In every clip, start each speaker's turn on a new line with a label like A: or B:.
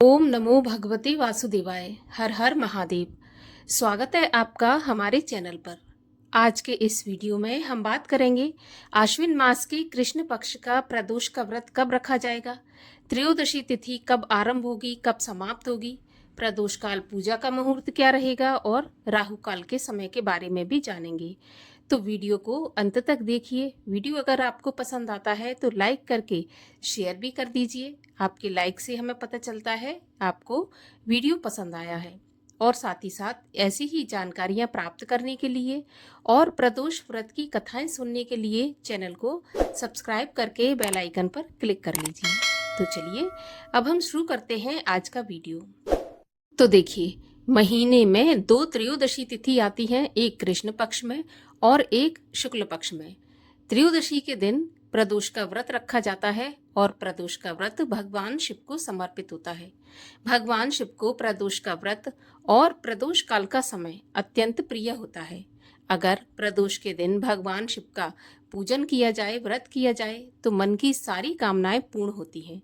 A: ओम नमो भगवते वासुदेवाय। हर हर महादेव। स्वागत है आपका हमारे चैनल पर। आज के इस वीडियो में हम बात करेंगे आश्विन मास के कृष्ण पक्ष का प्रदोष का व्रत कब रखा जाएगा, त्रयोदशी तिथि कब आरंभ होगी, कब समाप्त होगी, प्रदोष काल पूजा का मुहूर्त क्या रहेगा और राहु काल के समय के बारे में भी जानेंगे। तो वीडियो को अंत तक देखिए। वीडियो अगर आपको पसंद आता है तो लाइक करके शेयर भी कर दीजिए। आपके लाइक से हमें पता चलता है आपको वीडियो पसंद आया है। और साथ ही साथ ऐसी ही जानकारियां प्राप्त करने के लिए और प्रदोष व्रत की कथाएं सुनने के लिए चैनल को सब्सक्राइब करके बेल आइकन पर क्लिक कर लीजिए। तो चलिए अब हम शुरू करते हैं आज का वीडियो। तो देखिए, महीने में दो त्रयोदशी तिथि आती हैं, एक कृष्ण पक्ष में और एक शुक्ल पक्ष में। त्रयोदशी के दिन प्रदोष का व्रत रखा जाता है और प्रदोष का व्रत भगवान शिव को समर्पित होता है। भगवान शिव को प्रदोष का व्रत और प्रदोष काल का समय अत्यंत प्रिय होता है। अगर प्रदोष के दिन भगवान शिव का पूजन किया जाए, व्रत किया जाए, तो मन की सारी कामनाएं पूर्ण होती हैं।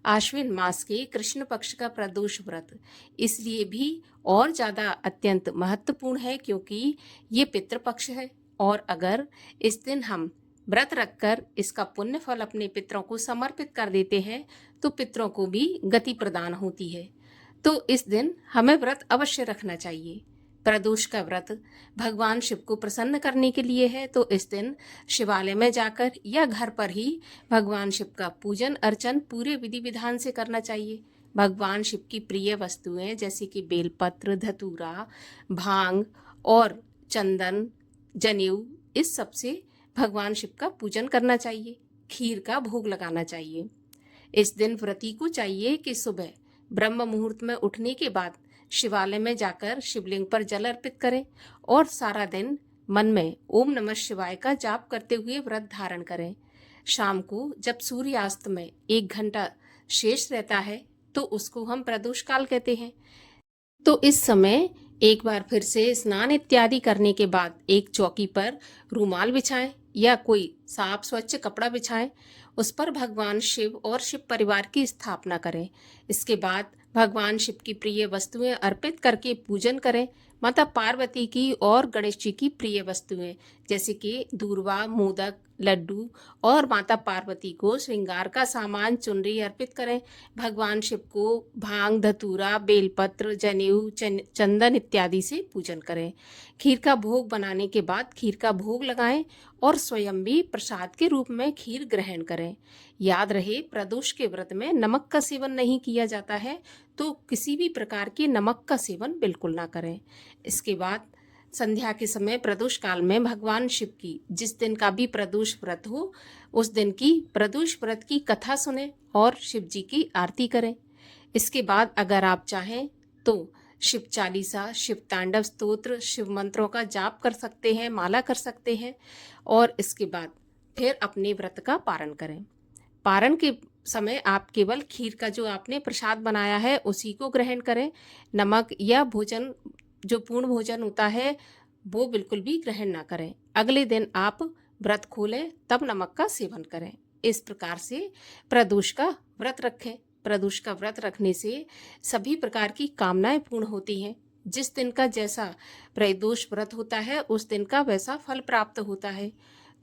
A: आश्विन मास के कृष्ण पक्ष का प्रदोष व्रत इसलिए भी और ज्यादा अत्यंत महत्वपूर्ण है क्योंकि ये पितृपक्ष है और अगर इस दिन हम व्रत रखकर इसका पुण्य फल अपने पितरों को समर्पित कर देते हैं तो पितरों को भी गति प्रदान होती है। तो इस दिन हमें व्रत अवश्य रखना चाहिए। प्रदोष का व्रत भगवान शिव को प्रसन्न करने के लिए है, तो इस दिन शिवालय में जाकर या घर पर ही भगवान शिव का पूजन अर्चन पूरे विधि विधान से करना चाहिए। भगवान शिव की प्रिय वस्तुएं जैसे कि बेलपत्र, धतूरा, भांग और चंदन, जनेऊ, इस सब से भगवान शिव का पूजन करना चाहिए। खीर का भोग लगाना चाहिए। इस दिन व्रती को चाहिए कि सुबह ब्रह्म मुहूर्त में उठने के बाद शिवालय में जाकर शिवलिंग पर जल अर्पित करें और सारा दिन मन में ओम नमः शिवाय का जाप करते हुए व्रत धारण करें। शाम को जब सूर्यास्त में 1 घंटा शेष रहता है तो उसको हम प्रदोष काल कहते हैं। तो इस समय एक बार फिर से स्नान इत्यादि करने के बाद एक चौकी पर रूमाल बिछाएं या कोई साफ स्वच्छ कपड़ा बिछाएं, उस पर भगवान शिव और शिव परिवार की स्थापना करें। इसके बाद भगवान शिव की प्रिय वस्तुएं अर्पित करके पूजन करें। माता पार्वती की और गणेश जी की प्रिय वस्तुएं जैसे कि दूर्वा, मोदक, लड्डू और माता पार्वती को श्रृंगार का सामान चुनरी अर्पित करें। भगवान शिव को भांग, धतूरा, बेलपत्र, जनेऊ, चंदन इत्यादि से पूजन करें। खीर का भोग बनाने के बाद खीर का भोग लगाएं और स्वयं भी प्रसाद के रूप में खीर ग्रहण करें। याद रहे, प्रदोष के व्रत में नमक का सेवन नहीं किया जाता है, तो किसी भी प्रकार के नमक का सेवन बिल्कुल ना करें। इसके बाद संध्या के समय प्रदोष काल में भगवान शिव की जिस दिन का भी प्रदोष व्रत हो उस दिन की प्रदोष व्रत की कथा सुने और शिव जी की आरती करें। इसके बाद अगर आप चाहें तो शिव चालीसा, शिव तांडव स्तोत्र, शिव मंत्रों का जाप कर सकते हैं, माला कर सकते हैं और इसके बाद फिर अपने व्रत का पारण करें। पारण के समय आप केवल खीर का जो आपने प्रसाद बनाया है उसी को ग्रहण करें। नमक या भोजन जो पूर्ण भोजन होता है वो बिल्कुल भी ग्रहण ना करें। अगले दिन आप व्रत खोलें तब नमक का सेवन करें। इस प्रकार से प्रदोष का व्रत रखें। प्रदोष का व्रत रखने से सभी प्रकार की कामनाएं पूर्ण होती हैं। जिस दिन का जैसा प्रदोष व्रत होता है उस दिन का वैसा फल प्राप्त होता है।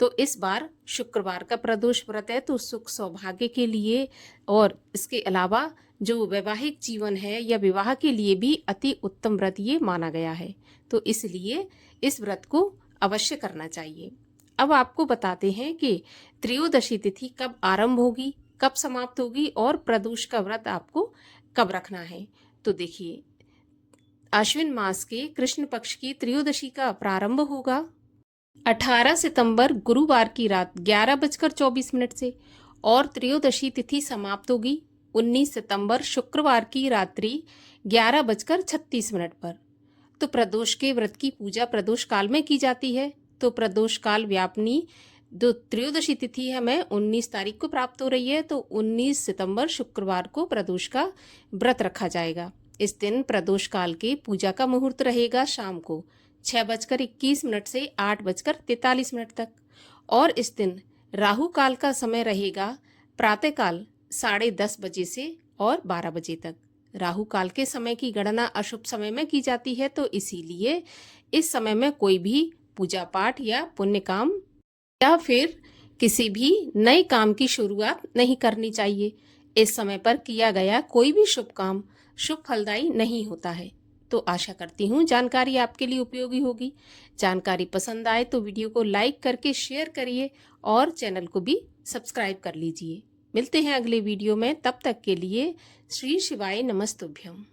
A: तो इस बार शुक्रवार का प्रदोष व्रत है तो सुख सौभाग्य के लिए और इसके अलावा जो वैवाहिक जीवन है या विवाह के लिए भी अति उत्तम व्रत ये माना गया है। तो इसलिए इस व्रत को अवश्य करना चाहिए। अब आपको बताते हैं कि त्रयोदशी तिथि कब आरंभ होगी, कब समाप्त होगी और प्रदोष का व्रत आपको कब रखना है। तो देखिए, आश्विन मास के कृष्ण पक्ष की त्रयोदशी का प्रारंभ होगा 18 सितंबर गुरुवार की रात 11:24 से और त्रयोदशी तिथि समाप्त होगी 19 सितंबर शुक्रवार की रात्रि 11:36 पर। तो प्रदोष के व्रत की पूजा प्रदोष काल में की जाती है। तो प्रदोष काल व्यापनी जो त्रयोदशी तिथि है हमें 19 तारीख को प्राप्त हो रही है, तो 19 सितंबर शुक्रवार को प्रदोष का व्रत रखा जाएगा। इस दिन प्रदोष काल के पूजा का मुहूर्त रहेगा शाम को 6:21 से 8:43 तक और इस दिन राहु काल का समय रहेगा प्रातःकाल 10:30 बजे से और 12 बजे तक। राहु काल के समय की गणना अशुभ समय में की जाती है, तो इसीलिए इस समय में कोई भी पूजा पाठ या पुण्य काम या फिर किसी भी नए काम की शुरुआत नहीं करनी चाहिए। इस समय पर किया गया कोई भी शुभ काम शुभ फलदायी नहीं होता है। तो आशा करती हूँ जानकारी आपके लिए उपयोगी होगी। जानकारी पसंद आए तो वीडियो को लाइक करके शेयर करिए और चैनल को भी सब्सक्राइब कर लीजिए। मिलते हैं अगले वीडियो में, तब तक के लिए श्री शिवाय नमस्तुभ्यम।